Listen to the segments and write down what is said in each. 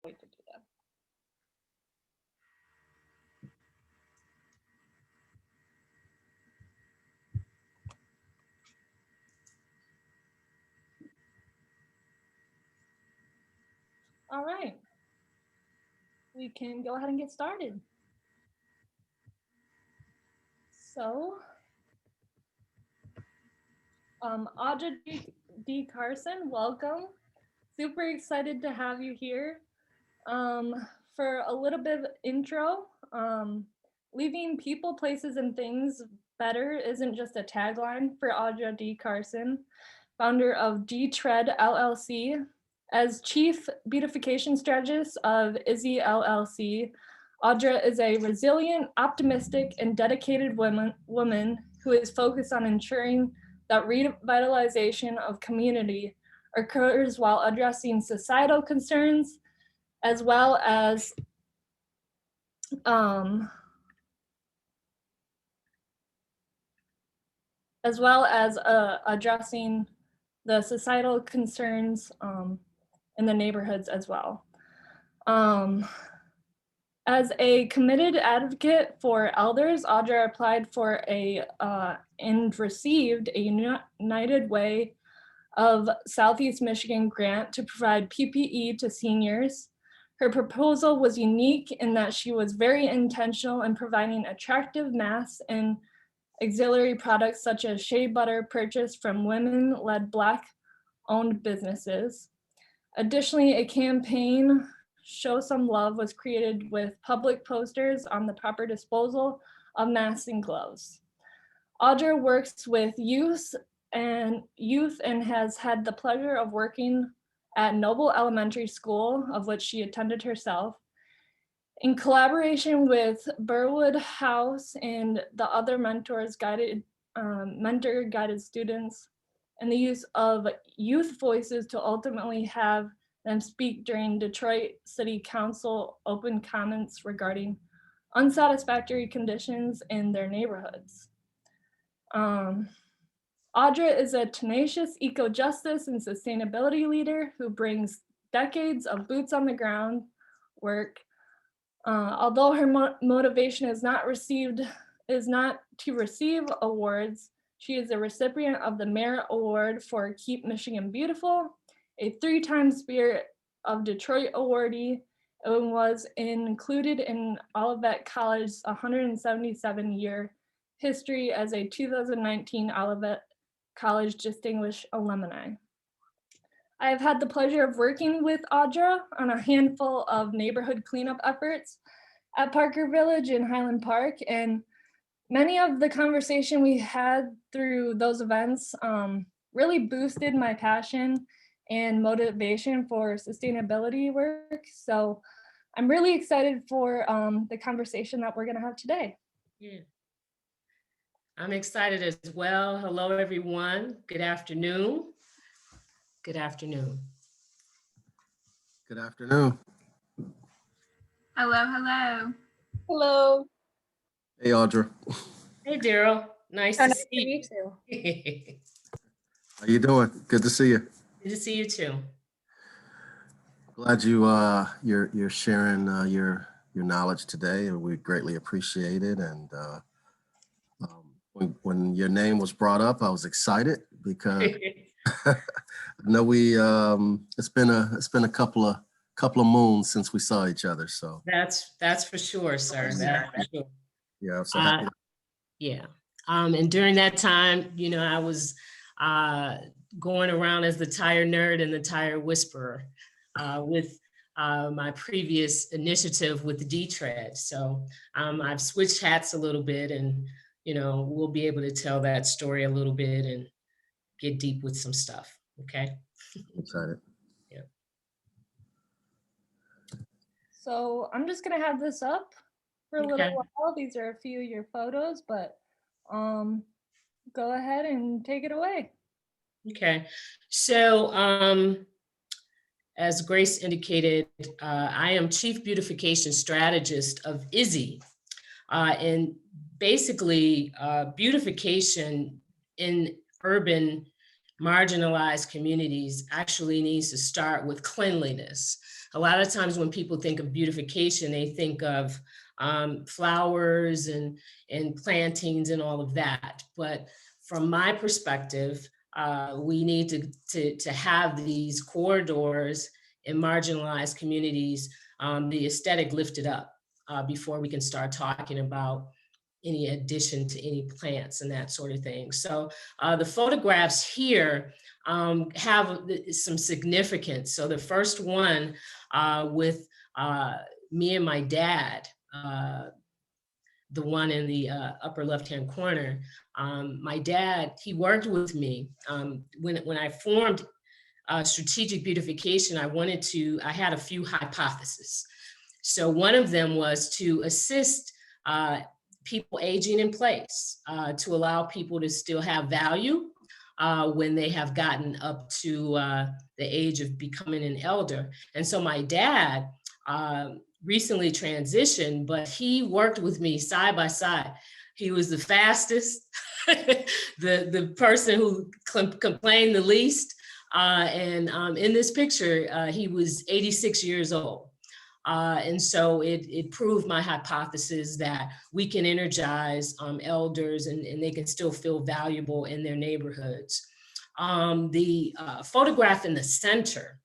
way to do that. All right. We can go ahead and get started. So, Audra Carson, welcome. Super excited to have you here. For a little bit of intro, leaving people, places, and things better isn't just a tagline for Audra Carson, founder of D-Tread LLC. As Chief Beautification Strategist of Izzie LLC, Audra is a resilient, optimistic, and dedicated woman who is focused on ensuring that revitalization of community occurs while addressing societal concerns as well as addressing the societal concerns in the neighborhoods as well. As a committed advocate for elders, Audra applied for and received a United Way of Southeast Michigan grant to provide PPE to seniors. Her proposal was unique in that she was very intentional in providing attractive masks and auxiliary products such as shea butter purchased from women-led Black-owned businesses. Additionally, a campaign, Show Some Love, was created with public posters on the proper disposal of masks and gloves. Audra works with youth and has had the pleasure of working at Noble Elementary School, of which she attended herself, in collaboration with Burwood House and the other mentor-guided students, and the use of youth voices to ultimately have them speak during Detroit City Council open comments regarding unsatisfactory conditions in their neighborhoods. Audra is a tenacious eco-justice and sustainability leader who brings decades of boots on the ground work. Although her motivation is not to receive awards, she is a recipient of the Merit Award for Keep Michigan Beautiful, a 3-time Spirit of Detroit awardee, and was included in Olivet College's 177-year history as a 2019 Olivet College Distinguished Alumni. I have had the pleasure of working with Audra on a handful of neighborhood cleanup efforts at Parker Village and Highland Park, and many of the conversation we had through those events really boosted my passion and motivation for sustainability work. So I'm really excited for the conversation that we're gonna have today. Yeah. I'm excited as well. Hello, everyone. Good afternoon. Good afternoon. Good afternoon. Hello, hello. Hello. Hey, Audra. Hey, Daryl. Nice to see you too. you. How you doing? Good to see you. Good to see you too. Glad you're sharing your knowledge today, and we greatly appreciate it. And when your name was brought up, I was excited because I know it's been a couple of moons since we saw each other. So that's for sure, sir. That's for sure. Yeah, I'm so happy. Yeah. And during that time, I was going around as the tire nerd and the tire whisperer with my previous initiative with the D-Tread. So I've switched hats a little bit, and we'll be able to tell that story a little bit and get deep with some stuff. Okay. I'm excited. Yeah. So I'm just gonna have this up for a little while. These are a few of your photos, but go ahead and take it away. Okay. So as Grace indicated, I am Chief Beautification Strategist of Izzie. And basically, beautification in urban marginalized communities actually needs to start with cleanliness. A lot of times when people think of beautification, they think of flowers and plantings and all of that. But from my perspective, we need to have these corridors in marginalized communities, the aesthetic lifted up before we can start talking about any addition to any plants and that sort of thing. So the photographs here have some significance. So the first one with me and my dad, the one in the upper left-hand corner, my dad, he worked with me. When I formed strategic beautification, I had a few hypotheses. So one of them was to assist people aging in place, to allow people to still have value when they have gotten up to the age of becoming an elder. And so my dad recently transitioned, but he worked with me side by side. He was the fastest, the person who complained the least. And in this picture, he was 86 years old. And so it proved my hypothesis that we can energize elders and they can still feel valuable in their neighborhoods. The photograph in the center,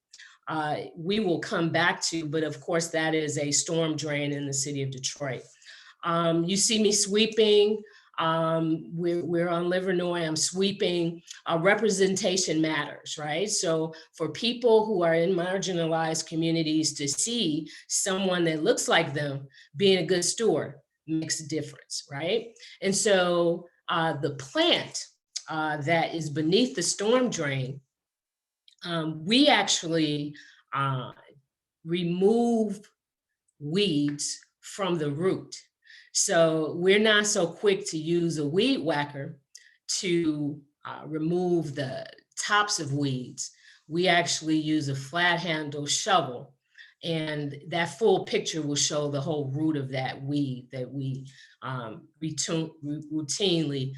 we will come back to, but of course that is a storm drain in the city of Detroit. You see me sweeping. We're on Livernois, I'm sweeping. Representation matters, right? So for people who are in marginalized communities to see someone that looks like them being a good steward makes a difference, right? And so the plant that is beneath the storm drain, we actually remove weeds from the root. So we're not so quick to use a weed whacker to remove the tops of weeds. We actually use a flat handle shovel, and that full picture will show the whole root of that weed that we routinely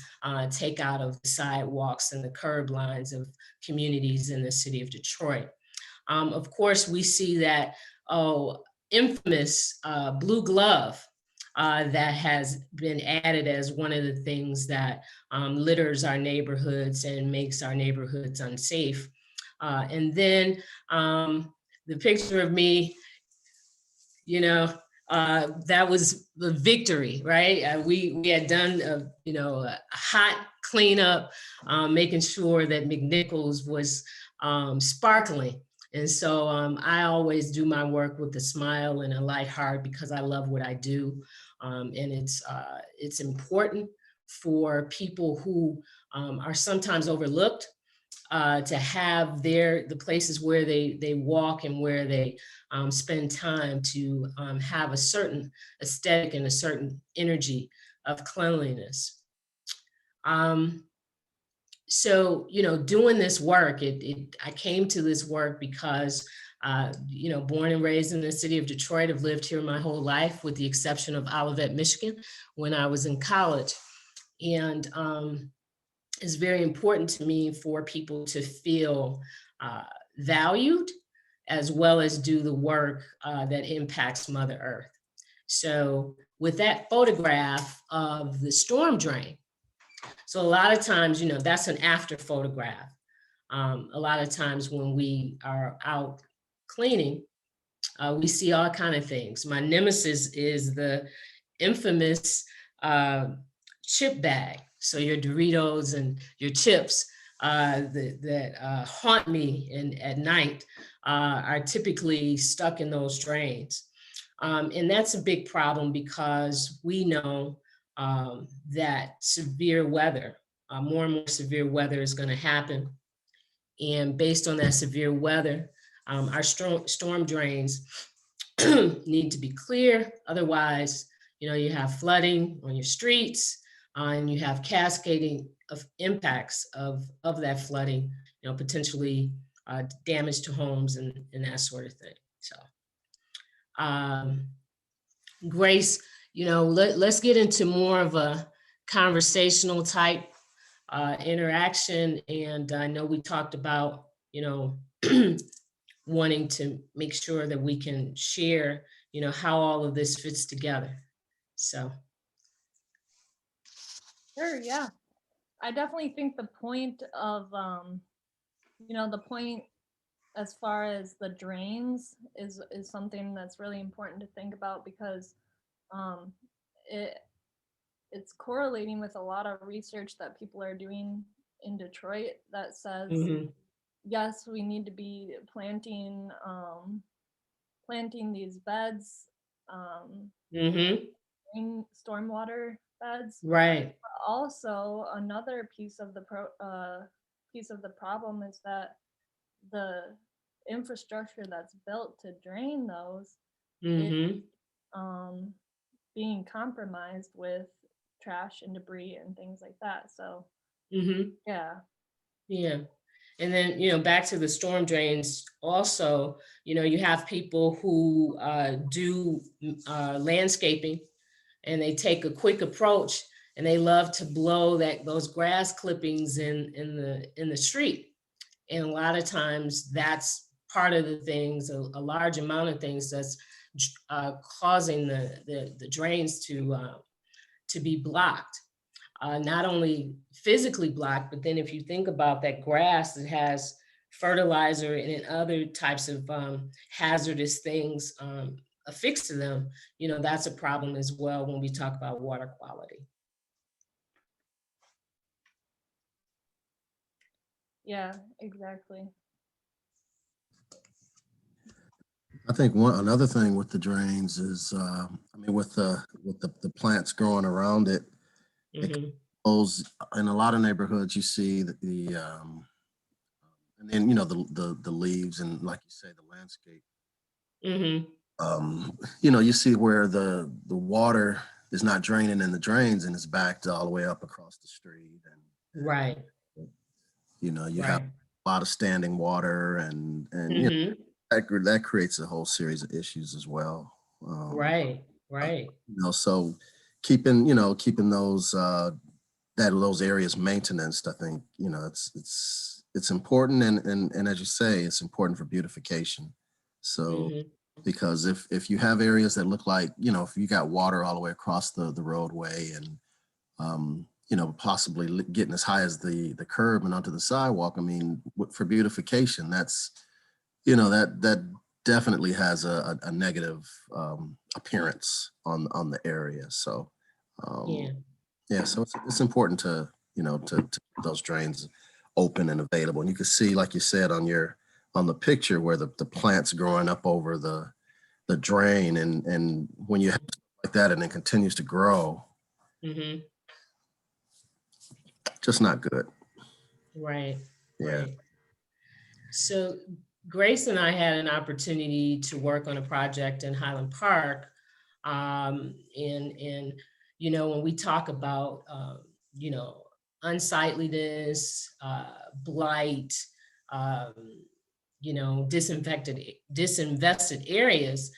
take out of the sidewalks and the curb lines of communities in the city of Detroit. Of course, we see that infamous blue glove that has been added as one of the things that litters our neighborhoods and makes our neighborhoods unsafe. And then the picture of me, that was the victory, right? We had done, a hot cleanup, making sure that McNichols was sparkling. And so I always do my work with a smile and a light heart because I love what I do. And it's important for people who are sometimes overlooked to have the places where they walk and where they spend time to have a certain aesthetic and a certain energy of cleanliness. So, doing this work, I came to this work because, born and raised in the city of Detroit, I've lived here my whole life with the exception of Olivet, Michigan, when I was in college. And it's very important to me for people to feel valued as well as do the work that impacts Mother Earth. So with that photograph of the storm drain, so a lot of times, that's an after photograph. A lot of times when we are out cleaning, we see all kinds of things. My nemesis is the infamous chip bag. So your Doritos and your chips that haunt me at night are typically stuck in those drains. And that's a big problem because we know that severe weather, more and more severe weather is going to happen. And based on that severe weather, our storm drains need to be clear. Otherwise, you have flooding on your streets and you have cascading of impacts of that flooding, potentially damage to homes and that sort of thing. So Grace, let's get into more of a conversational type interaction. And I know we talked about, wanting to make sure that we can share, how all of this fits together. So. Sure, yeah. I definitely think the point of, the point as far as the drains is something that's really important to think about, because um, it's correlating with a lot of research that people are doing in Detroit that says, Mm-hmm. yes, we need to be planting these beds, Mm-hmm. stormwater beds. Right. Also, another piece of the problem is that the infrastructure that's built to drain those is Mm-hmm. being compromised with trash and debris and things like that. So Mm-hmm. yeah. Yeah. And then, back to the storm drains also, you have people who do landscaping, and they take a quick approach, and they love to blow those grass clippings in the street. And a lot of times that's part of the things, a large amount of things that's causing the drains to be blocked. Not only physically blocked, but then if you think about that grass that has fertilizer and other types of hazardous things affixed to them, that's a problem as well when we talk about water quality. Yeah, exactly. I think another thing with the drains is, with the plants growing around it, Mm-hmm. goes in a lot of neighborhoods. You see and then the leaves, and like you say, the landscape. Mm-hmm. You see where the water is not draining in the drains, and it's backed all the way up across the street, and Right. you have Right. a lot of standing water, and Mm-hmm. that creates a whole series of issues as well. Right. Right. So keeping those those areas maintenance, I think it's important, and as you say, it's important for beautification. So Mm-hmm. because if you have areas that look like, if you got water all the way across the roadway, and possibly getting as high as the curb and onto the sidewalk, I mean, for beautification, that's that definitely has a negative appearance on the area. So Yeah. yeah, so it's important to to keep those drains open and available. And you can see, like you said, on the picture, where the plants growing up over the drain, and when you have like that and it continues to grow, Mm-hmm. just not good. Right. Yeah. Right. So Grace and I had an opportunity to work on a project in Highland Park. And when we talk about, unsightliness, blight, um, disinvested areas,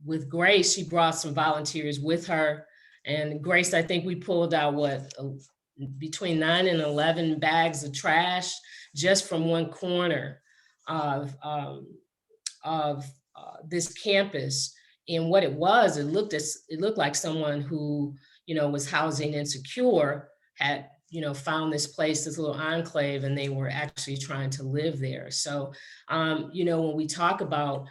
with Grace, she brought some volunteers with her. And Grace, I think we pulled out between 9 and 11 bags of trash just from one corner of this campus. And what it looked like someone who, was housing insecure, had, found this place, this little enclave, and they were actually trying to live there. So, when we talk about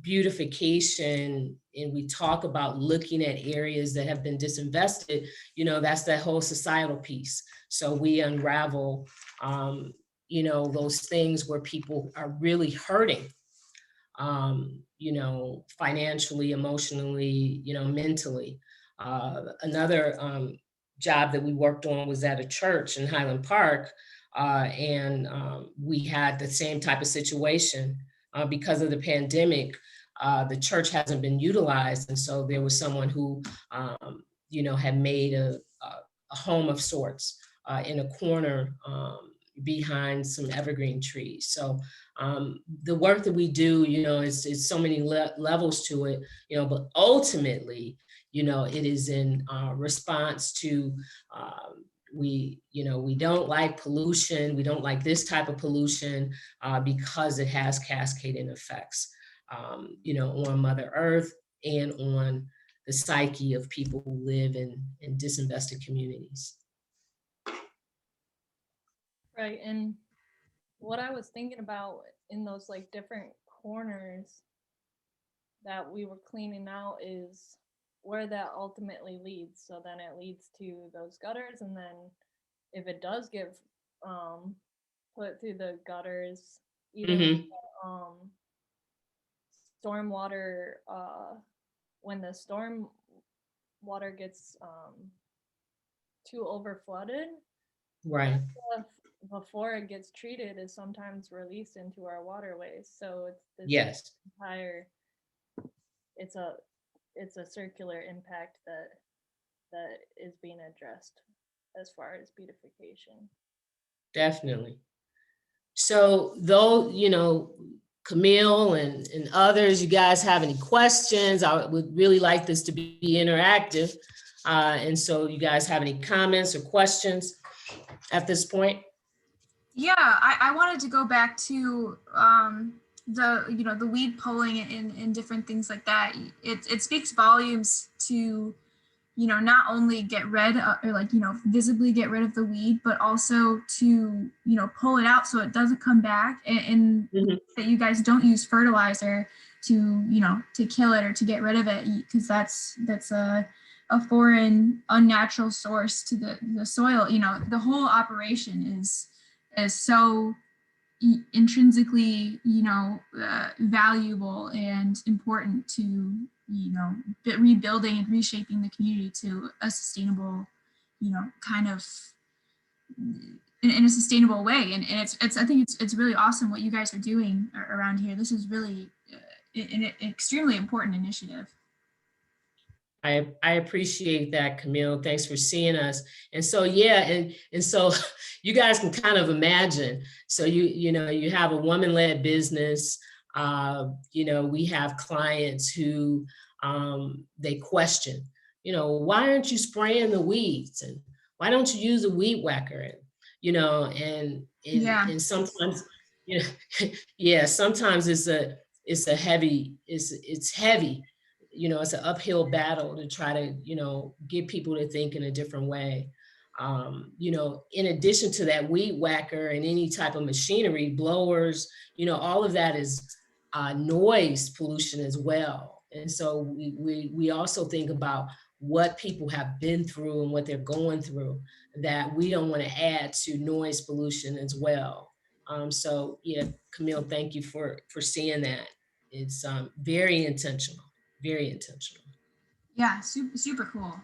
beautification, and we talk about looking at areas that have been disinvested, that's that whole societal piece. So we unravel, those things where people are really hurting, financially, emotionally, mentally. Another job that we worked on was at a church in Highland Park, and we had the same type of situation. Because of the pandemic, the church hasn't been utilized, and so there was someone who, had made a home of sorts in a corner behind some evergreen trees. So the work that we do, is so many levels to it, but ultimately, it is in response to we don't like pollution. We don't like this type of pollution because it has cascading effects, on Mother Earth and on the psyche of people who live in disinvested communities. Right, and what I was thinking about in those like different corners that we were cleaning out is where that ultimately leads. So then it leads to those gutters, and then if it does get put through the gutters, either Mm-hmm. Stormwater, when the storm water gets too over flooded, Right. before it gets treated is sometimes released into our waterways. So it's this Yes. entire, it's a circular impact that is being addressed as far as beautification. Definitely. So though, Camille and others, you guys have any questions? I would really like this to be interactive. And so you guys have any comments or questions at this point? Yeah, I wanted to go back to the weed pulling and different things like that. It speaks volumes to not only get rid of, or visibly get rid of the weed, but also to pull it out so it doesn't come back, and Mm-hmm. that you guys don't use fertilizer to kill it or to get rid of it, because that's a foreign unnatural source to the soil. The whole operation is so intrinsically valuable and important to rebuilding and reshaping the community to a sustainable kind of in a sustainable way. And it's I think it's really awesome what you guys are doing around here. This is really an extremely important initiative. I appreciate that, Camille. Thanks for seeing us. And so, yeah, and so you guys can kind of imagine. So you have a woman-led business. We have clients who they question, why aren't you spraying the weeds, and why don't you use a weed whacker? And sometimes, yeah, sometimes it's heavy. It's an uphill battle to try to, get people to think in a different way. In addition to that weed whacker and any type of machinery, blowers, all of that is noise pollution as well. And so we also think about what people have been through and what they're going through, that we don't want to add to noise pollution as well. So yeah, Camille, thank you for seeing that. It's very intentional. Very intentional. Yeah, super cool.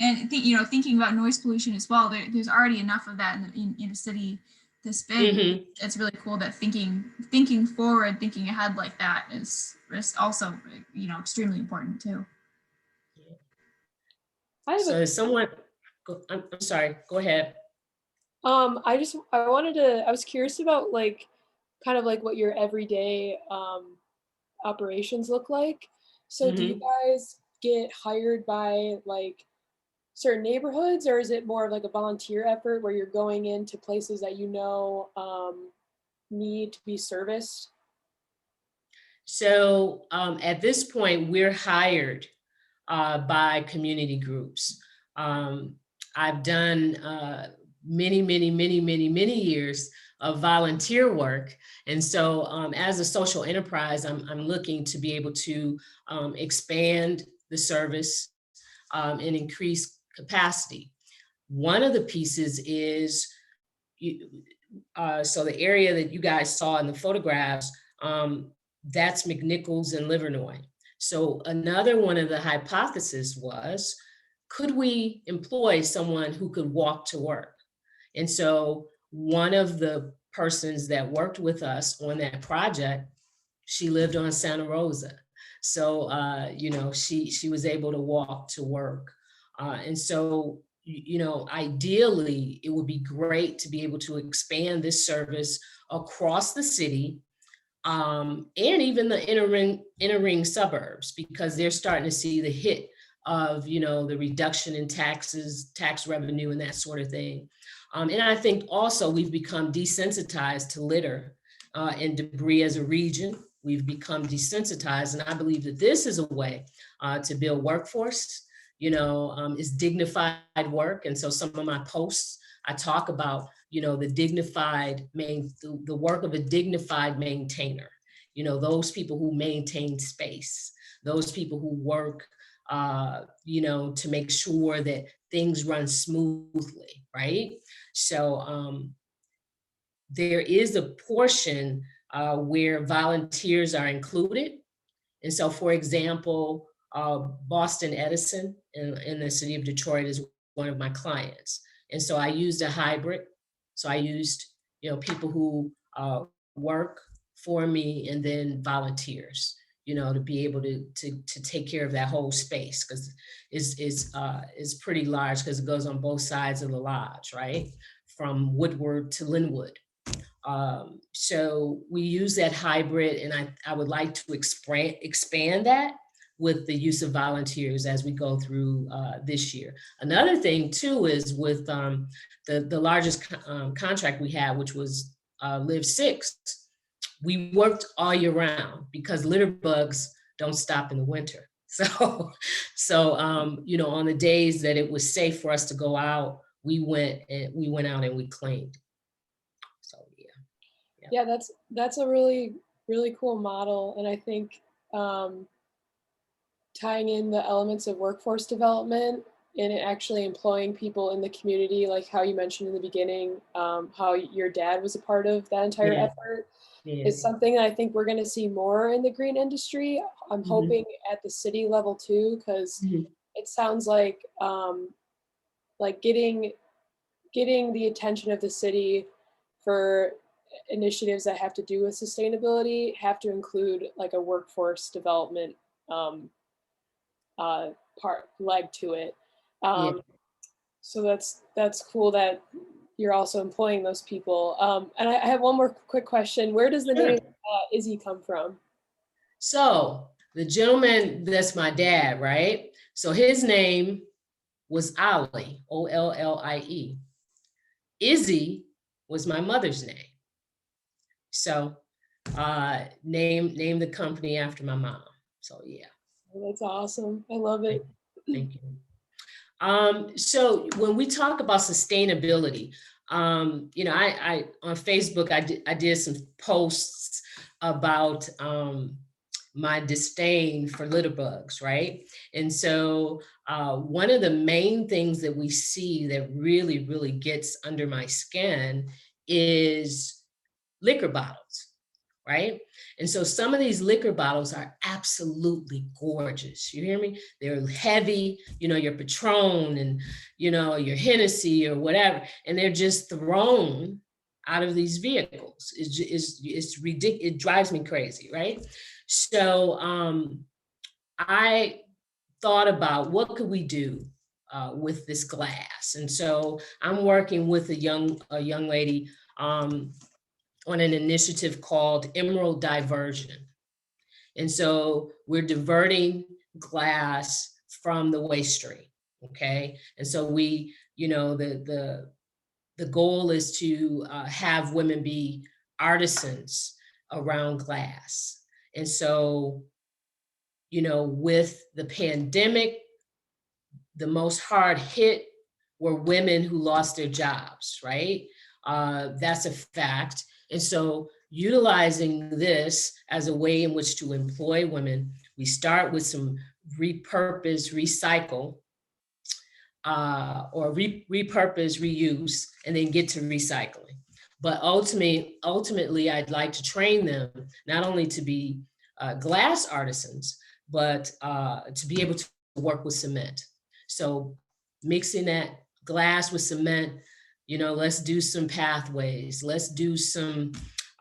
And thinking about noise pollution as well, there's already enough of that in a city this big. Mm-hmm. It's really cool that thinking forward, thinking ahead like that is also extremely important too. So someone, I'm sorry, go ahead. I was curious about kind of what your everyday operations look like. So do you guys get hired by certain neighborhoods, or is it more of a volunteer effort where you're going into places that need to be serviced? So at this point, we're hired by community groups. I've done many years of volunteer work. And so as a social enterprise, I'm looking to be able to expand the service and increase capacity. One of the pieces is, so the area that you guys saw in the photographs, that's McNichols and Livernois. So another one of the hypotheses was, could we employ someone who could walk to work? And so one of the persons that worked with us on that project, she lived on Santa Rosa. So, she was able to walk to work. And so, ideally, it would be great to be able to expand this service across the city, and even the inner ring suburbs, because they're starting to see the hit of, you know, the reduction in taxes, tax revenue, and that sort of thing. And I think also we've become desensitized to litter and debris as a region. We've become desensitized, and I believe that this is a way to build workforce. You know, is dignified work, and so some of my posts I talk about, you know, the the work of a dignified maintainer. You know, those people who maintain space, those people who work, you know, to make sure that things run smoothly, right? So there is a portion where volunteers are included. And so, for example, Boston Edison in the city of Detroit is one of my clients. And so I used a hybrid. So I used, you know, people who work for me and then volunteers, you know, to be able to take care of that whole space, because it's pretty large, because it goes on both sides of the lodge, right? From Woodward to Linwood. So we use that hybrid, and I would like to expand that with the use of volunteers as we go through this year. Another thing too is with the largest contract we had, which was Live 6, we worked all year round because litter bugs don't stop in the winter. So you know, on the days that it was safe for us to go out, we went out and we cleaned. So yeah, that's a really cool model, and I think tying in the elements of workforce development and actually employing people in the community, like how you mentioned in the beginning, how your dad was a part of that entire effort, is something that I think we're going to see more in the green industry. I'm hoping at the city level too, because it sounds like getting the attention of the city for initiatives that have to do with sustainability have to include like a workforce development leg to it. So that's cool that you're also employing those people. And I have one more quick question. Where does the name Izzie come from? So the gentleman, that's my dad, right? So his name was Ollie, Ollie. Izzie was my mother's name. So name the company after my mom. So yeah. That's awesome. I love it. Thank you. So when we talk about sustainability, you know, I on Facebook, I did some posts about my disdain for litter bugs, right? And so one of the main things that we see that really, really gets under my skin is liquor bottles, right? And so some of these liquor bottles are absolutely gorgeous. You hear me? They're heavy, you know, your Patron and, you know, your Hennessy or whatever, and they're just thrown out of these vehicles. It's ridiculous. It drives me crazy, right? So I thought about what could we do with this glass, and so I'm working with a young lady on an initiative called Emerald Diversion. And so we're diverting glass from the waste stream, okay? And so we, you know, the goal is to have women be artisans around glass. And so, you know, with the pandemic, the most hard hit were women who lost their jobs, right? That's a fact. And so utilizing this as a way in which to employ women, we start with some repurpose, recycle, or repurpose, reuse, and then get to recycling. But ultimately, I'd like to train them not only to be glass artisans, but to be able to work with cement. So mixing that glass with cement, you know, let's do some pathways, let's do some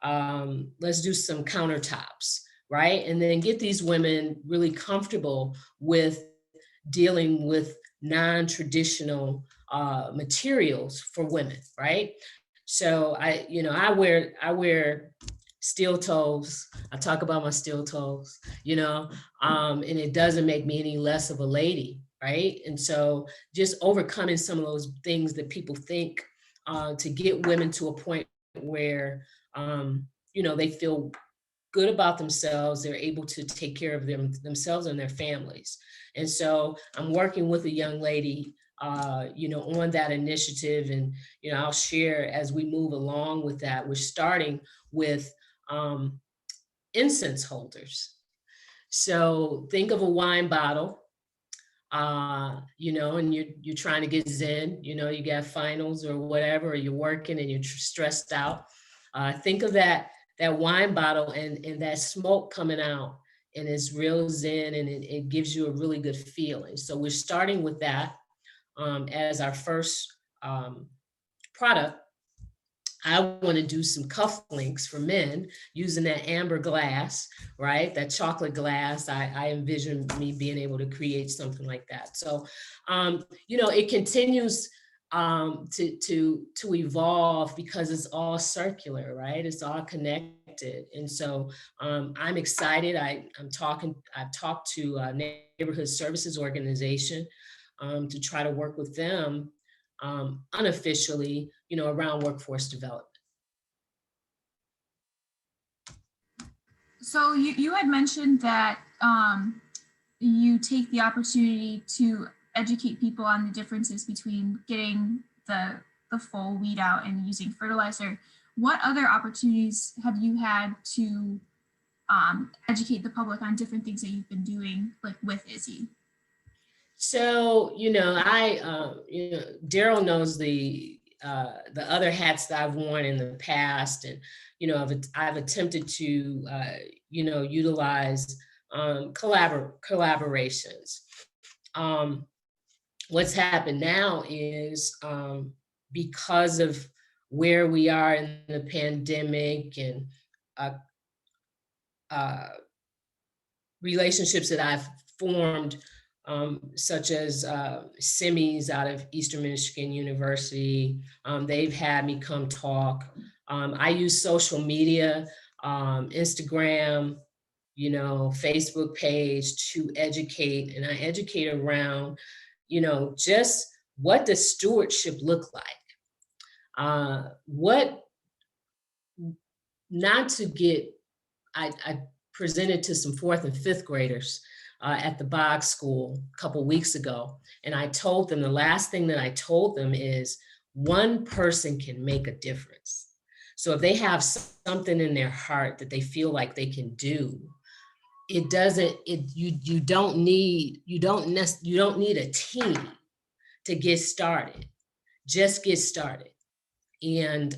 countertops, right? And then get these women really comfortable with dealing with non-traditional materials for women, right? So I wear steel toes. I talk about my steel toes, you know, and it doesn't make me any less of a lady, right? And so just overcoming some of those things that people think to get women to a point where, they feel good about themselves, they're able to take care of themselves and their families. And so I'm working with a young lady, on that initiative. And, I'll share as we move along with that. We're starting with incense holders. So think of a wine bottle, and you're trying to get zen, you got finals or whatever, or you're working and you're stressed out. Think of that wine bottle and that smoke coming out, and it's real zen, and it gives you a really good feeling. So we're starting with that as our first product. I want to do some cufflinks for men using that amber glass, right? That chocolate glass. I envision me being able to create something like that. So, it continues to evolve because it's all circular, right? It's all connected. And so I'm excited. I've talked to a neighborhood services organization to try to work with them unofficially, around workforce development. So you had mentioned that you take the opportunity to educate people on the differences between getting the full weed out and using fertilizer. What other opportunities have you had to educate the public on different things that you've been doing, like with Izzie? So, Daryl knows the other hats that I've worn in the past, and I've attempted to utilize collaborations. What's happened now is because of where we are in the pandemic and relationships that I've formed, such as semis out of Eastern Michigan University. They've had me come talk. I use social media, Instagram, Facebook page to educate, and I educate around, just what does stewardship look like? What not to get, I presented to some 4th and 5th graders at the Bog School a couple weeks ago. And I told them, the last thing that I told them is one person can make a difference. So if they have something in their heart that they feel like they can do, you don't need a team to get started. Just get started. And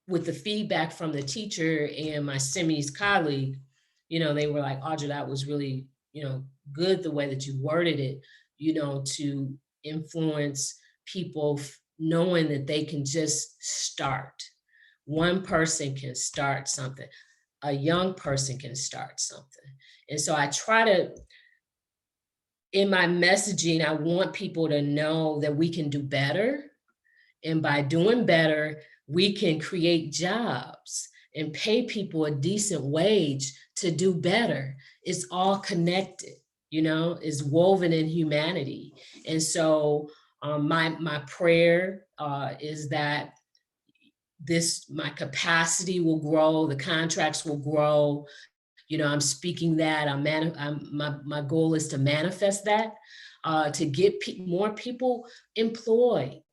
with the feedback from the teacher and my semis colleague, they were like, Audra, that was really, good the way that you worded it, to influence people knowing that they can just start. One person can start something. A young person can start something. And so I try to, in my messaging, I want people to know that we can do better. And by doing better, we can create jobs and pay people a decent wage to do better. It's all connected, it's woven in humanity. And so my prayer is that my capacity will grow, the contracts will grow. I'm speaking that. My goal is to manifest that, to get more people employed.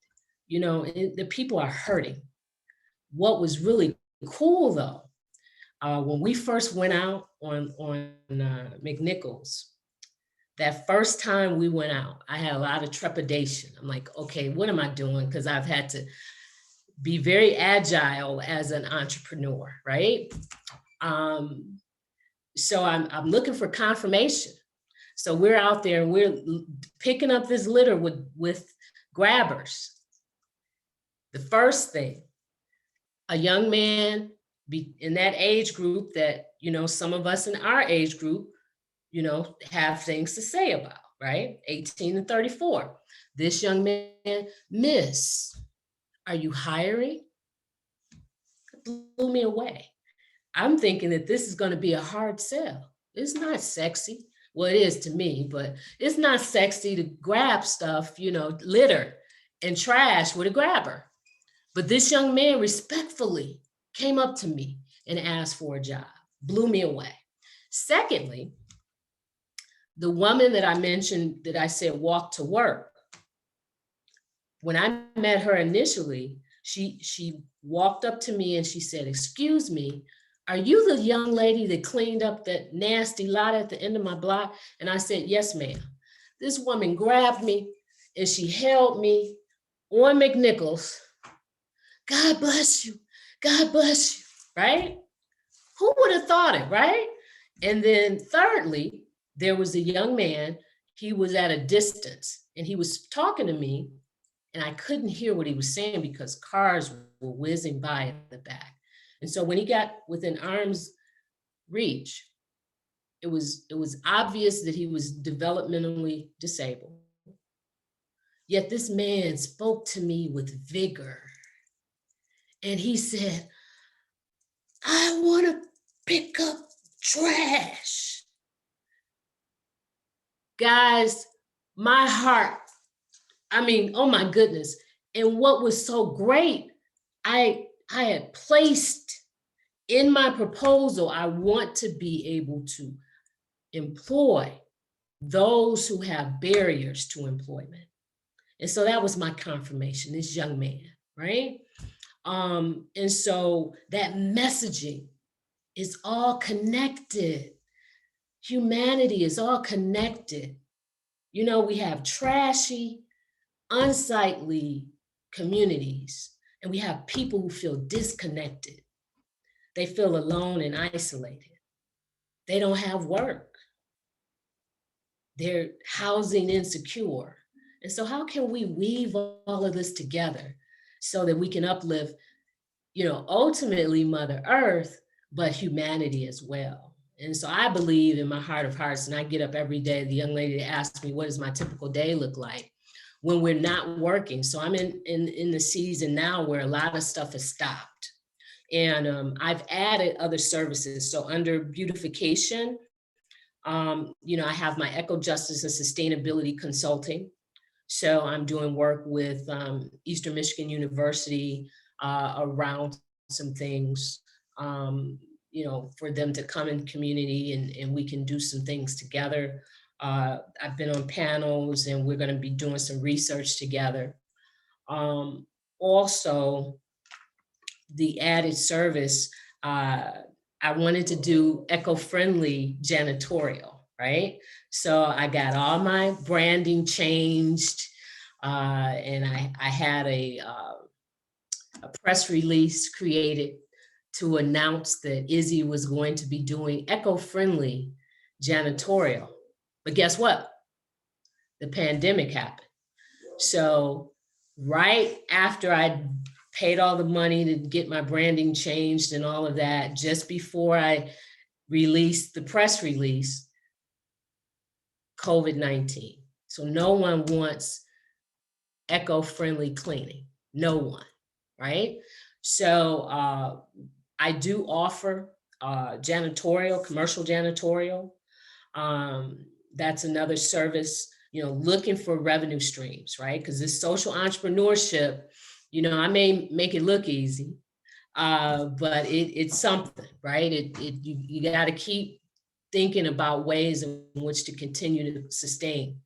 The people are hurting. What was really cool though, when we first went out on McNichols, that first time we went out, I had a lot of trepidation. I'm like, okay, what am I doing? Because I've had to be very agile as an entrepreneur, right? So I'm looking for confirmation. So we're out there and we're picking up this litter with grabbers. The first thing, a young man in that age group that, some of us in our age group, have things to say about, right? 18 and 34. This young man, Miss, are you hiring? It blew me away. I'm thinking that this is going to be a hard sell. It's not sexy. Well, it is to me, but it's not sexy to grab stuff, litter and trash with a grabber. But this young man respectfully came up to me and asked for a job, blew me away. Secondly, the woman that I mentioned that I said walked to work, when I met her initially, she walked up to me and she said, "Excuse me, are you the young lady that cleaned up that nasty lot at the end of my block?" And I said, "Yes, ma'am." This woman grabbed me and she held me on McNichols. "God bless you. God bless you," right? Who would have thought it, right? And then thirdly, there was a young man, he was at a distance and he was talking to me and I couldn't hear what he was saying because cars were whizzing by at the back. And so when he got within arm's reach, it was obvious that he was developmentally disabled. Yet this man spoke to me with vigor. And he said, "I want to pick up trash." Guys, my heart, oh my goodness. And what was so great, I had placed in my proposal, I want to be able to employ those who have barriers to employment. And so that was my confirmation, this young man, right? And so that messaging is all connected. Humanity is all connected. We have trashy, unsightly communities, and we have people who feel disconnected. They feel alone and isolated. They don't have work. They're housing insecure. And so how can we weave all of this together so that we can uplift, ultimately Mother Earth, but humanity as well? And so I believe in my heart of hearts, and I get up every day, the young lady that asks me, what does my typical day look like when we're not working? So I'm in the season now where a lot of stuff has stopped. And I've added other services. So under beautification, I have my Ecojustice and sustainability consulting. So I'm doing work with Eastern Michigan University around some things, for them to come in community and we can do some things together. I've been on panels and we're going to be doing some research together. Also, the added service, I wanted to do eco-friendly janitorial, right? So I got all my branding changed, and I had a press release created to announce that Izzie was going to be doing eco-friendly janitorial. But guess what? The pandemic happened. So right after I paid all the money to get my branding changed and all of that, just before I released the press release, COVID-19. So no one wants eco-friendly cleaning, no one, right? So I do offer janitorial, commercial janitorial. That's another service, looking for revenue streams, right? Because this social entrepreneurship, I may make it look easy, but it's something, right? You got to keep thinking about ways in which to continue to sustain.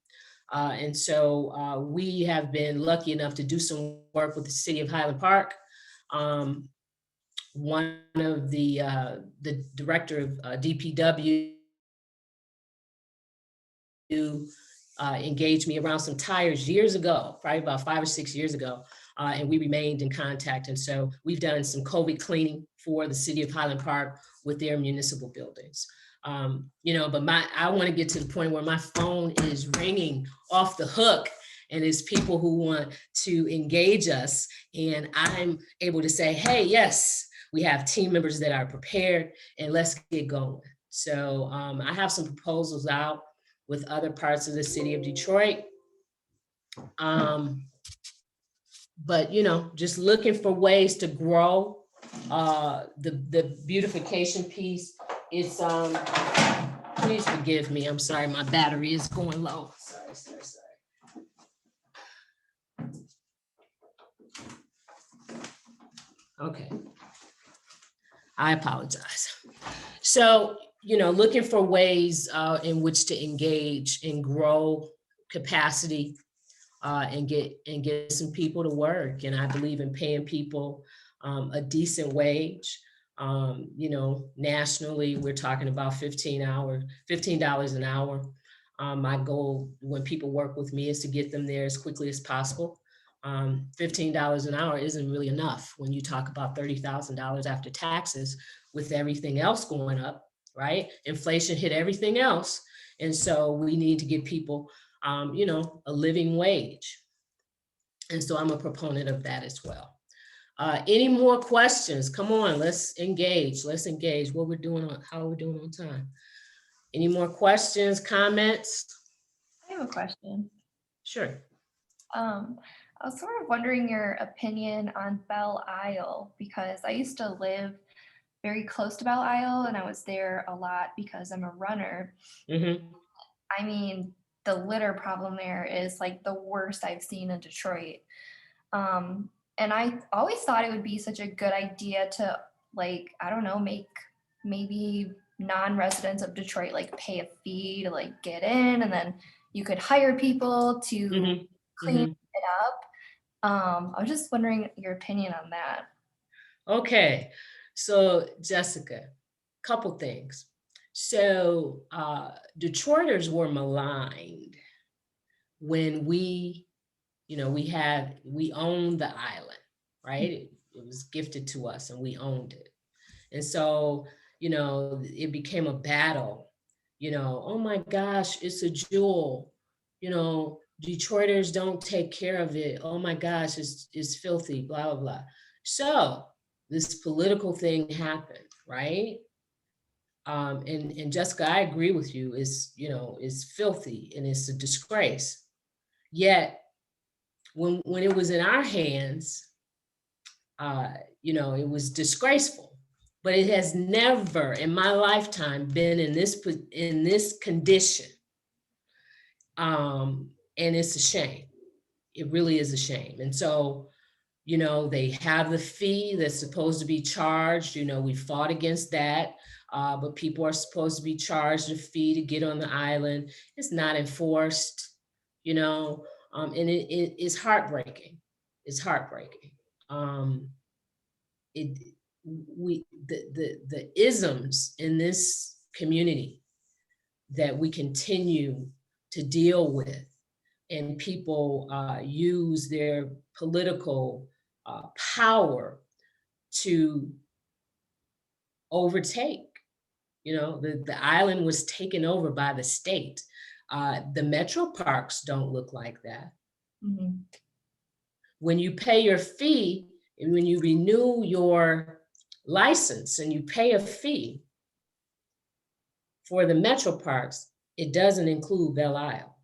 And so we have been lucky enough to do some work with the city of Highland Park. One of the director of DPW engaged me around some tires years ago, probably about 5 or 6 years ago, and we remained in contact. And so we've done some COVID cleaning for the city of Highland Park with their municipal buildings. But I want to get to the point where my phone is ringing off the hook and it's people who want to engage us. And I'm able to say, hey, yes, we have team members that are prepared and let's get going. So I have some proposals out with other parts of the city of Detroit. But, just looking for ways to grow the beautification piece. It's Please forgive me. I'm sorry, my battery is going low. Sorry. Okay. I apologize. So, looking for ways in which to engage and grow capacity and get some people to work. And I believe in paying people a decent wage. Nationally, we're talking about $15 an hour. My goal when people work with me is to get them there as quickly as possible. $15 an hour isn't really enough when you talk about $30,000 after taxes with everything else going up, right? Inflation hit everything else. And so we need to give people, a living wage. And so I'm a proponent of that as well. Any more questions? Come on, let's engage. What we're doing how are we doing on time? Any more questions, comments? I have a question. Sure. I was sort of wondering your opinion on Belle Isle, because I used to live very close to Belle Isle and I was there a lot because I'm a runner. Mm-hmm. I mean, the litter problem there is like the worst I've seen in Detroit. And I always thought it would be such a good idea to, like, I don't know, make maybe non-residents of Detroit like pay a fee to like get in, and then you could hire people to clean it up. I was just wondering your opinion on that. Okay, so Jessica, couple things. So Detroiters were maligned when we owned the island, right? It was gifted to us and we owned it. And so, it became a battle, oh my gosh, it's a jewel, Detroiters don't take care of it. Oh my gosh, it's filthy, blah, blah, blah. So this political thing happened, right? And Jessica, I agree with you, it's filthy and it's a disgrace. Yet, when it was in our hands, it was disgraceful. But it has never in my lifetime been in this condition. And it's a shame. It really is a shame. And so, they have the fee that's supposed to be charged. We fought against that. But people are supposed to be charged a fee to get on the island. It's not enforced, and it's heartbreaking. It's heartbreaking. The isms in this community that we continue to deal with, and people use their political power to overtake. The island was taken over by the state. The metro parks don't look like that. Mm-hmm. When you pay your fee and when you renew your license and you pay a fee for the metro parks, it doesn't include Belle Isle.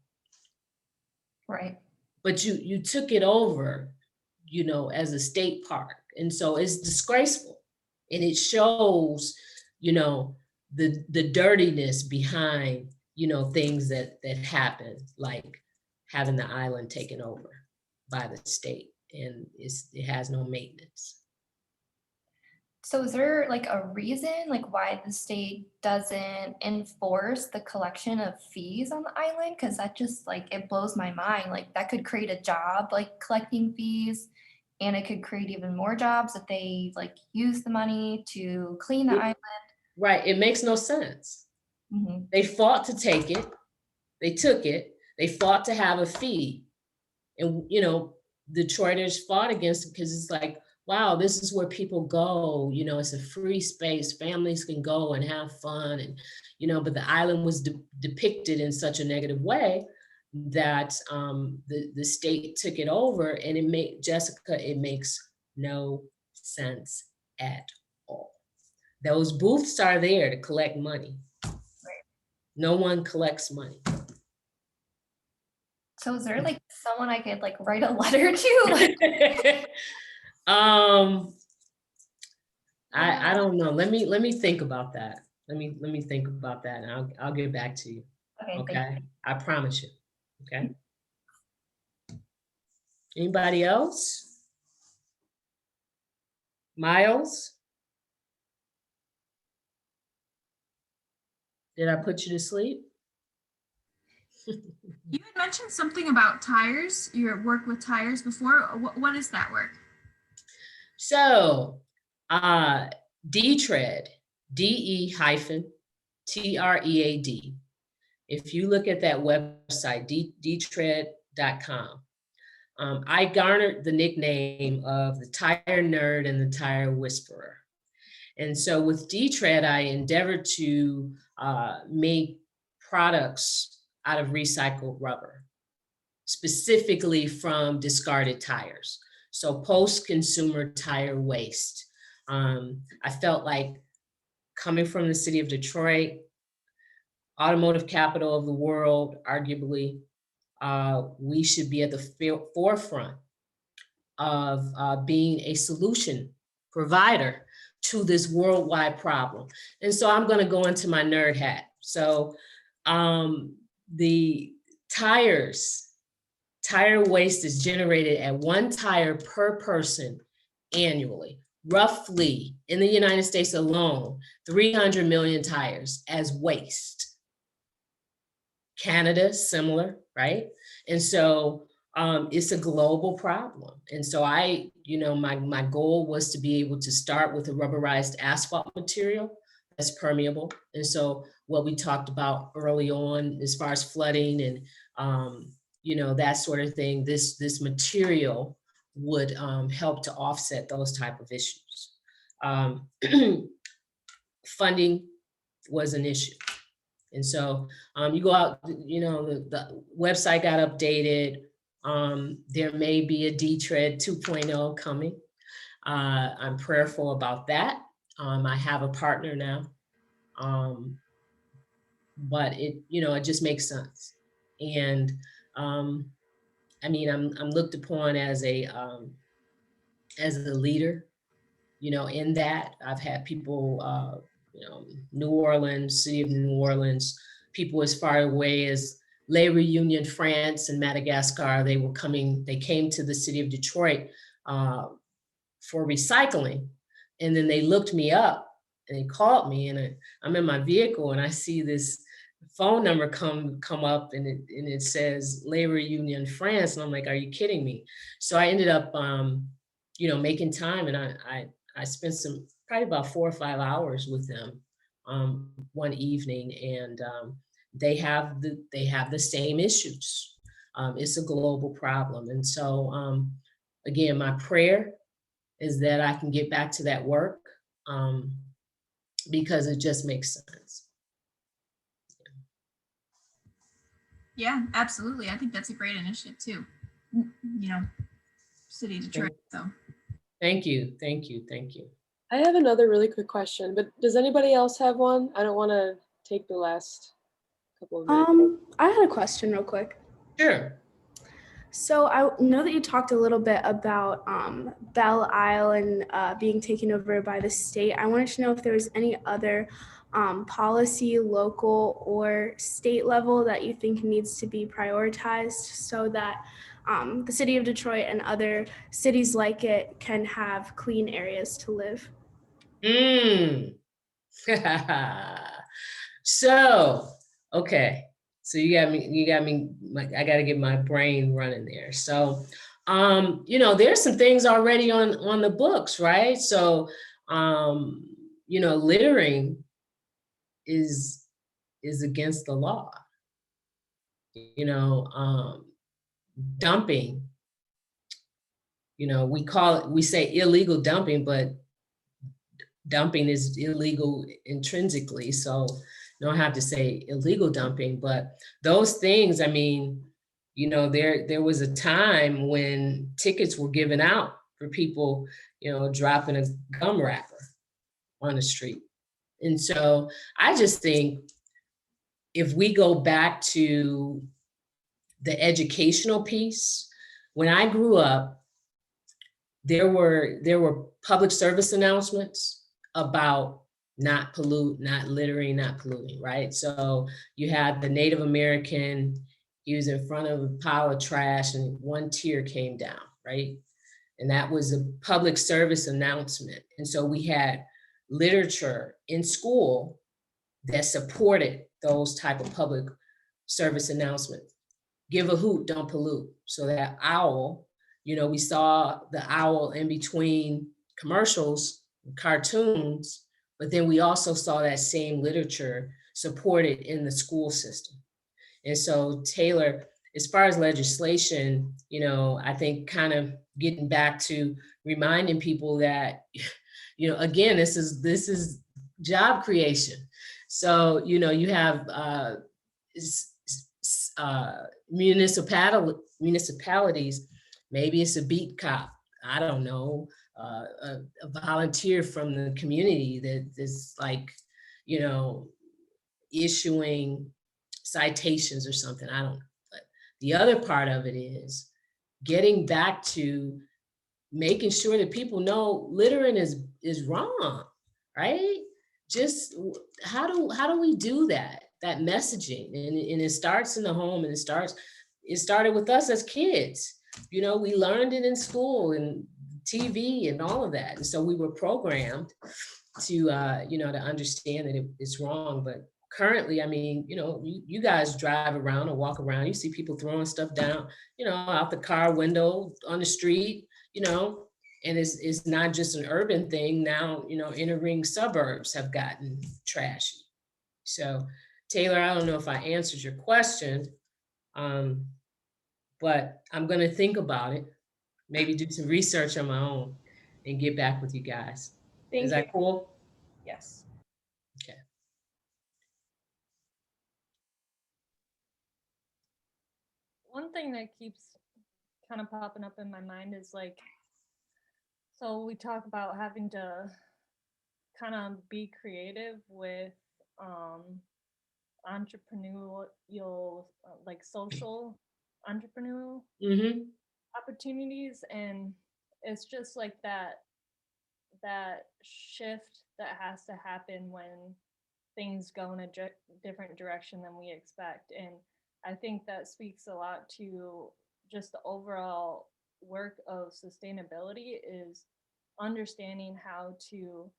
Right. But you took it over, as a state park. And so it's disgraceful. And it shows, the dirtiness behind, things that happen, like having the island taken over by the state, and it has no maintenance. So is there like a reason like why the state doesn't enforce the collection of fees on the island? Because that just like, it blows my mind. Like that could create a job like collecting fees, and it could create even more jobs if they like use the money to clean the island. Right, it makes no sense. Mm-hmm. They fought to take it, they took it, they fought to have a fee. And, Detroiters fought against it because it's like, wow, this is where people go, it's a free space, families can go and have fun. And, but the island was depicted in such a negative way that the state took it over, and it makes no sense at all. Those booths are there to collect money. Right. No one collects money. So is there like someone I could like write a letter to? I don't know. Let me think about that. Let me think about that, and I'll get back to you. Okay. Thank Okay, I promise you. Okay. Anybody else? Miles? Did I put you to sleep? You had mentioned something about tires, your work with tires before. What is that work? So, D-Tread, DE-TREAD. If you look at that website, dtread.com, I garnered the nickname of the tire nerd and the tire whisperer. And so with D-Tread, I endeavored to make products out of recycled rubber, specifically from discarded tires. So post-consumer tire waste. I felt like, coming from the city of Detroit, automotive capital of the world, arguably, we should be at the forefront of being a solution provider to this worldwide problem. And so I'm going to go into my nerd hat. So the tire waste is generated at 1 tire per person annually. Roughly, in the United States alone, 300 million tires as waste. Canada, similar, right? And so it's a global problem. And so my goal was to be able to start with a rubberized asphalt material that's permeable. And so what we talked about early on, as far as flooding and that sort of thing, this material would help to offset those type of issues. Funding was an issue. And so you go out, the website got updated. There may be a D-Tread 2.0 coming. I'm prayerful about that. I have a partner now. But it just makes sense. And I'm looked upon as a leader, in that. I've had people, New Orleans, city of New Orleans, people as far away as La Réunion, France, and Madagascar. They came to the city of Detroit for recycling. And then they looked me up and they called me, and I'm in my vehicle and I see this phone number come up, and it says La Réunion, France. And I'm like, are you kidding me? So I ended up, making time, and I spent probably about 4 or 5 hours with them one evening, and they have the same issues. It's a global problem. And so again, my prayer is that I can get back to that work because it just makes sense. Yeah, absolutely. I think that's a great initiative too. City of Detroit. So Thank you. I have another really quick question, but does anybody else have one? I don't want to take the last couple of minutes. I had a question real quick. Sure. So I know that you talked a little bit about Belle Isle and being taken over by the state. I wanted to know if there was any other policy, local or state level, that you think needs to be prioritized so that the city of Detroit and other cities like it can have clean areas to live. So, okay. So you got me, like, I got to get my brain running there. So, there's some things already on the books, right? So, littering is against the law. Dumping, we say illegal dumping, but dumping is illegal intrinsically. So you don't have to say illegal dumping, but those things, there was a time when tickets were given out for people, dropping a gum wrapper on the street. And so I just think if we go back to the educational piece, when I grew up, there were public service announcements about not pollute, not littering, not polluting, right? So you had the Native American, he was in front of a pile of trash and one tear came down, right? And that was a public service announcement. And so we had literature in school that supported those type of public service announcements. Give a hoot, don't pollute. So that owl, you know, we saw the owl in between commercials, cartoons, but then we also saw that same literature supported in the school system. And so Taylor, as far as legislation, you know, I think kind of getting back to reminding people that, you know, again, this is job creation. So, you know, you have municipalities, maybe it's a beat cop, I don't know, a volunteer from the community that is like, you know, issuing citations or something, I don't know. But the other part of it is getting back to making sure that people know littering is wrong, right? Just how do we do that messaging? And it starts in the home, and it started with us as kids. You know, we learned it in school and TV and all of that. And so we were programmed to, you know, to understand that it's wrong. But currently, I mean, you know, you guys drive around or walk around, you see people throwing stuff down, you know, out the car window, on the street, you know, and it's not just an urban thing now, you know, inner ring suburbs have gotten trashy. So Taylor, I don't know if I answered your question, but I'm going to think about it, maybe do some research on my own and get back with you guys. Is that cool? Yes. Okay. One thing that keeps kind of popping up in my mind is like, so we talk about having to kind of be creative with entrepreneurial, like social entrepreneurial opportunities, and it's just like that shift that has to happen when things go in a different direction than we expect. And I think that speaks a lot to just the overall work of sustainability, is understanding how to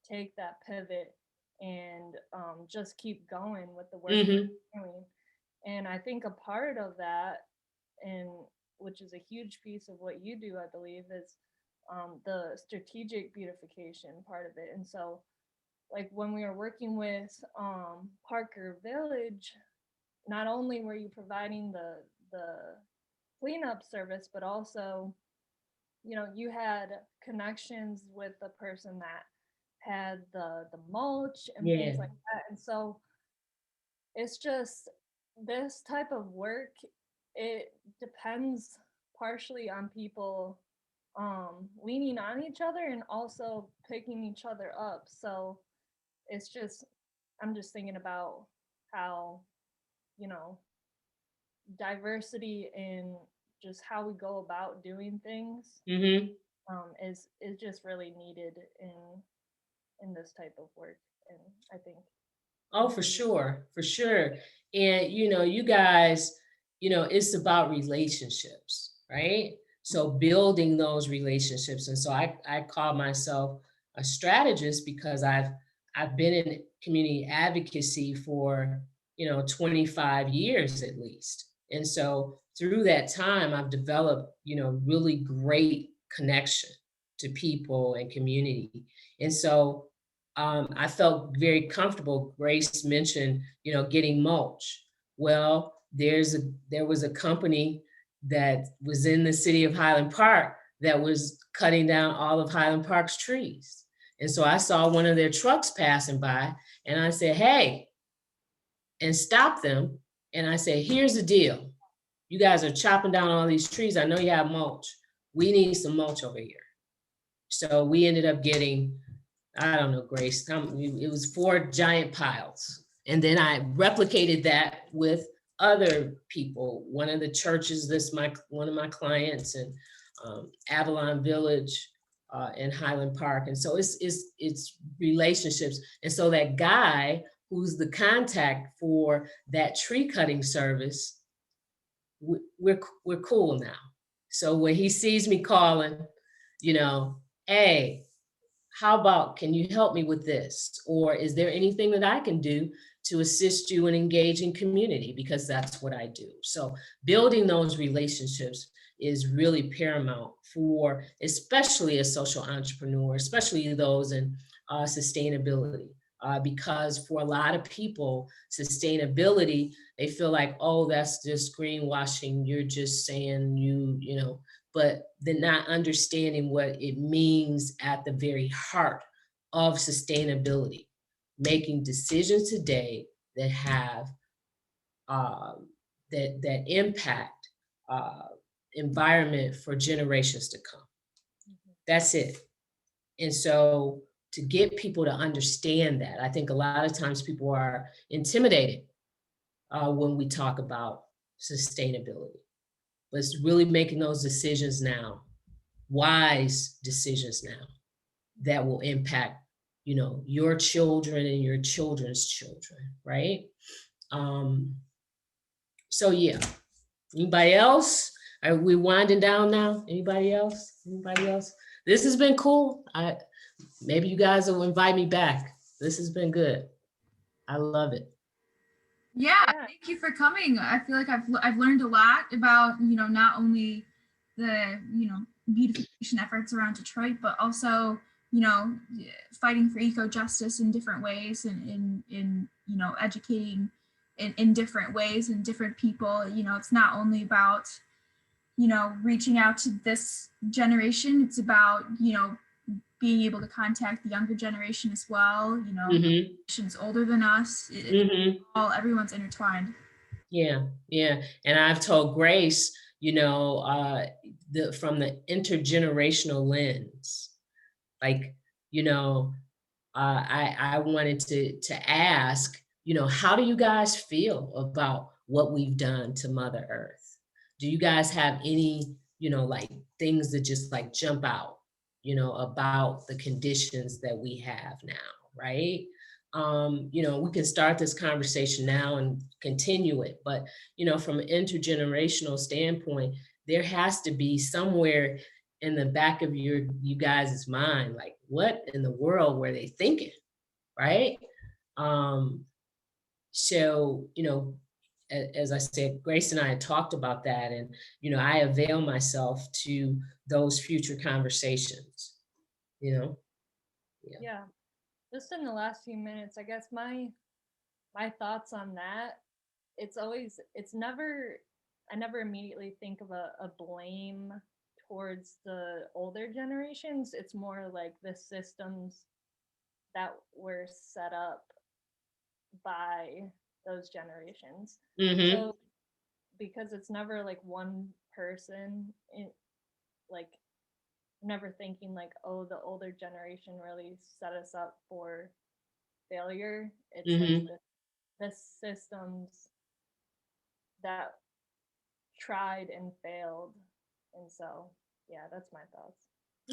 take that pivot and just keep going with the work we're doing. And I think a part of that, and which is a huge piece of what you do, I believe, is the strategic beautification part of it. And so, like when we were working with Parker Village, not only were you providing the cleanup service, but also, you know, you had connections with the person that had the mulch and things like that. And so it's just this type of work, it depends partially on people leaning on each other and also picking each other up. So it's just, I'm just thinking about how, you know, diversity in just how we go about doing things is just really needed in this type of work. And I think, oh, for sure. And you know, you guys, you know, it's about relationships, right? So building those relationships. And so I call myself a strategist because I've been in community advocacy for, you know, 25 years at least. And so through that time, I've developed, you know, really great connection to people and community. And so I felt very comfortable. Grace mentioned, you know, getting mulch. Well, there was a company that was in the city of Highland Park that was cutting down all of Highland Park's trees. And so I saw one of their trucks passing by and I said, hey, and stopped them. And I said, here's the deal. You guys are chopping down all these trees. I know you have mulch. We need some mulch over here. So we ended up getting, I don't know, Grace, it was 4 giant piles. And then I replicated that with other people. One of the churches, one of my clients, and Avalon Village, in Highland Park. And so it's relationships. And so that guy who's the contact for that tree cutting service, we're cool now. So when he sees me calling, you know, hey, how about, can you help me with this? Or is there anything that I can do to assist you in engaging community? Because that's what I do. So building those relationships is really paramount for, especially a social entrepreneur, especially those in sustainability. Because for a lot of people, sustainability, they feel like, oh, that's just greenwashing. You're just saying you know, but they're not understanding what it means at the very heart of sustainability, making decisions today that have that impact environment for generations to come. That's it. And so to get people to understand that, I think a lot of times people are intimidated when we talk about sustainability. But it's really making those decisions now, wise decisions now, that will impact, you know, your children and your children's children, right? So yeah. Anybody else? Are we winding down now? Anybody else? Anybody else? This has been cool. Maybe you guys will invite me back. This has been good. I love it. Yeah, thank you for coming. I feel like I've learned a lot about, you know, not only the, you know, beautification efforts around Detroit, but also, you know, fighting for eco-justice in different ways, and in you know, educating in different ways and different people. You know, it's not only about, you know, reaching out to this generation, it's about, you know, being able to contact the younger generation as well, you know, generations older than us. Everyone's intertwined. Yeah, yeah. And I've told Grace, you know, from the intergenerational lens, like, you know, I wanted to ask, you know, how do you guys feel about what we've done to Mother Earth? Do you guys have any, you know, like things that just like jump out, you know, about the conditions that we have now, right? You know, we can start this conversation now and continue it, but, you know, from an intergenerational standpoint, there has to be somewhere in the back of you guys' mind, like, what in the world were they thinking, right? So, you know, as I said, Grace and I had talked about that, and, you know, I avail myself to those future conversations, you know? Yeah. Just in the last few minutes, I guess my thoughts on that, I never immediately think of a blame towards the older generations. It's more like the systems that were set up by those generations. So because it's never like one person like never thinking like, oh, the older generation really set us up for failure. It's like the systems that tried and failed. And so, yeah, that's my thoughts.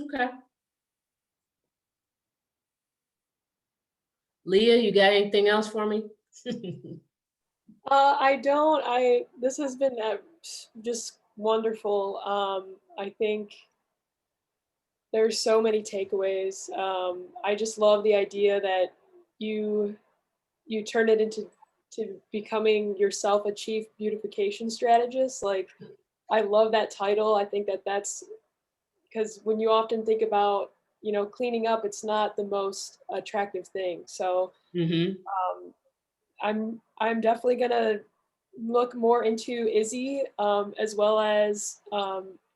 Okay. Leah, you got anything else for me? I don't. This has been just wonderful. I think there's so many takeaways. I just love the idea that you turn it into becoming yourself a chief beautification strategist. Like, I love that title. I think that's because when you often think about, you know, cleaning up, it's not the most attractive thing. So I'm definitely gonna look more into Izzie, as well as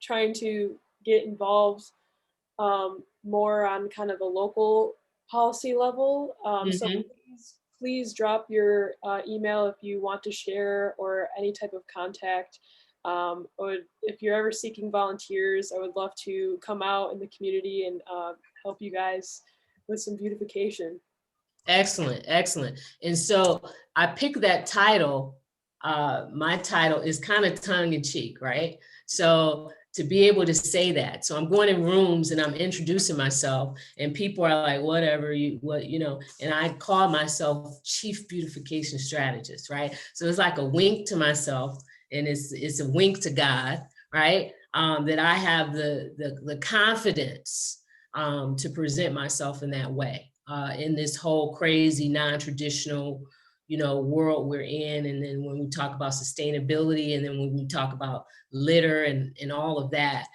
trying to get involved more on kind of a local policy level. So please drop your email if you want to share, or any type of contact. Or if you're ever seeking volunteers, I would love to come out in the community and help you guys with some beautification. Excellent, excellent. And so I picked that title. My title is kind of tongue in cheek, right? So to be able to say that. So I'm going in rooms and I'm introducing myself and people are like, whatever, and I call myself Chief Beautification Strategist, right? So it's like a wink to myself and it's a wink to God, right? That I have the confidence to present myself in that way, in this whole crazy, non-traditional, world we're in. And then when we talk about sustainability, and then when we talk about litter and all of that.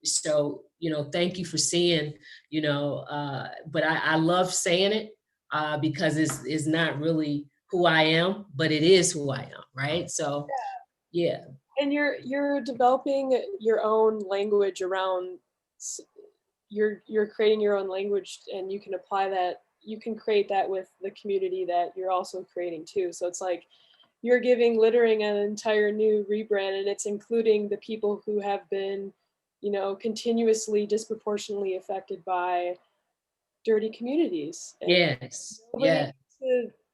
So, thank you for seeing, but I love saying it because it's not really who I am, but it is who I am, right? So, yeah. And you're developing your own language around, you're creating your own language, and you can apply that, you can create that with the community that you're also creating too. So it's like you're giving littering an entire new rebrand, and it's including the people who have been, continuously disproportionately affected by dirty communities. And Yes. Yeah.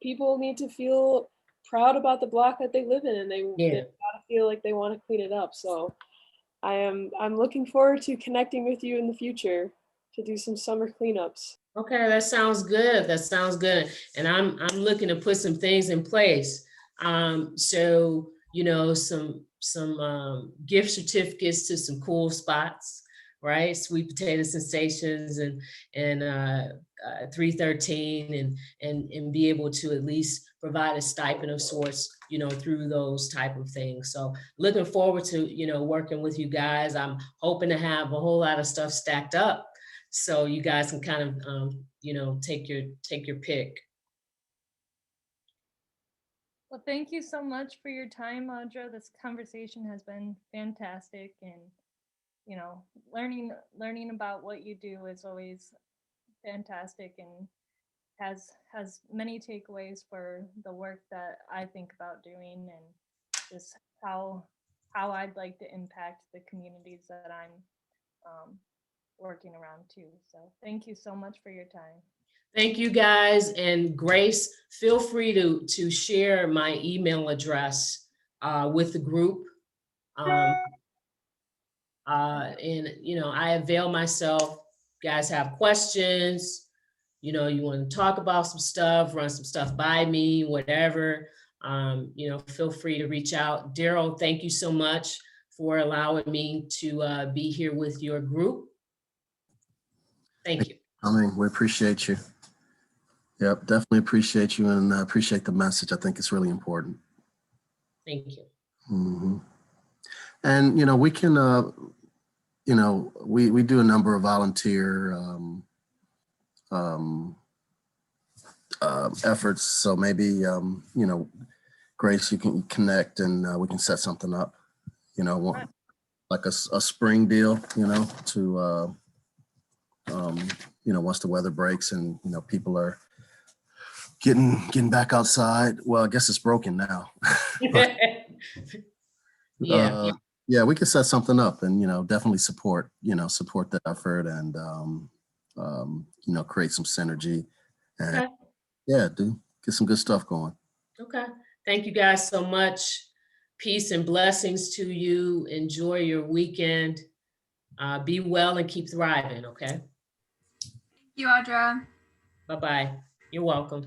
people need to feel proud about the block that they live in, and they gotta feel like they want to clean it up. So I'm looking forward to connecting with you in the future to do some summer cleanups. Okay, that sounds good. That sounds good. And I'm looking to put some things in place. So, some gift certificates to some cool spots, right? Sweet Potato Sensations and 313 and be able to at least provide a stipend of sorts, through those type of things. So looking forward to, working with you guys. I'm hoping to have a whole lot of stuff stacked up so you guys can kind of, take your pick. Well, thank you so much for your time, Audra. This conversation has been fantastic, and learning about what you do is always fantastic and has many takeaways for the work that I think about doing, and just how I'd like to impact the communities that I'm working around too. So thank you so much for your time. Thank you guys. And Grace, feel free to share my email address with the group. And I avail myself. You guys have questions, you want to talk about some stuff, run some stuff by me, whatever, feel free to reach out. Daryl, thank you so much for allowing me to be here with your group. Thank you. We appreciate you. Yep, definitely appreciate you, and appreciate the message. I think it's really important. Thank you. Mm-hmm. And, we can, we do a number of volunteer efforts. So maybe, Grace, you can connect and we can set something up, like a spring deal, to, once the weather breaks and, people are getting back outside. Well, I guess it's broken now. Yeah. Yeah, we could set something up and, definitely support the effort and, create some synergy and Okay. get some good stuff going. Okay. Thank you guys so much. Peace and blessings to you. Enjoy your weekend. Be well and keep thriving. Okay. Thank you, Audra. Bye-bye. You're welcome.